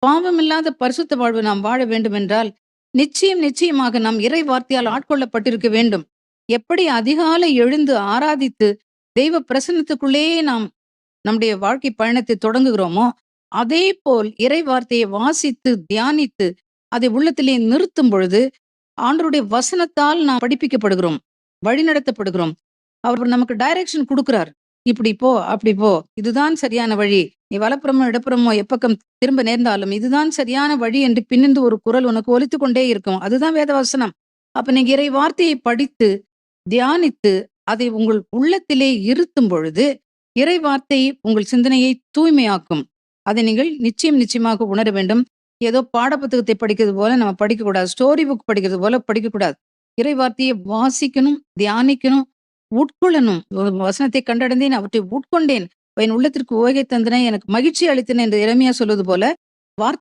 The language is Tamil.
பாவமில்லாத பரிசுத்த வாழ்வு நாம் வாழ வேண்டுமென்றால், நிச்சயமாக நாம் இறை வார்த்தையால் ஆட்கொள்ளப்பட்டிருக்க வேண்டும். எப்படி அதிகாலை எழுந்து ஆராதித்து, தெய்வ பிரசன்னத்துக்குள்ளேயே நாம் நம்முடைய வாழ்க்கை பயணத்தை தொடங்குகிறோமோ, அதேபோல் இறை வார்த்தையை வாசித்து, தியானித்து, அதை உள்ளத்திலே நிறுத்தும் பொழுது, ஆண்டவருடைய வசனத்தால் நாம் படிப்பிக்கப்படுகிறோம். வழிநடத்தப்படுகிறோம். அவர் நமக்கு டைரக்ஷன் குடுக்குறார். "இப்படி போ, அப்படி போ. இதுதான் சரியான வழி. நீ வலப்புறமோ, இடப்புறமோ எப்பக்கம் திரும்ப நேர்ந்தாலும், இதுதான் சரியான வழி" என்று பின்னிருந்து ஒரு குரல் உனக்கு ஒலித்துக் கொண்டே இருக்கும். அதுதான் வேதவசனம். அப்ப நீங்க இறை வார்த்தையை படித்து, தியானித்து, அதை உங்கள் உள்ளத்திலே இருத்தும் பொழுது, இறை வார்த்தை உங்கள் சிந்தனையை தூய்மையாக்கும். அதை நீங்கள் நிச்சயமாக உணர வேண்டும். ஏதோ பாட புத்தகத்தை படிக்கிறது போல நம்ம படிக்கக்கூடாது. ஸ்டோரி புக் படிக்கிறது போல படிக்கக்கூடாது. இறை வார்த்தையை வாசிக்கணும், தியானிக்கணும், உட்கொள்ளணும். ஒரு வசனத்தை கண்டடைந்தேன், அவற்றை உட்கொண்டேன். என் உள்ளத்திற்கு உவகை தந்தன, எனக்கு மகிழ்ச்சி அளித்தன என்று எரேமியா சொல்வது போல,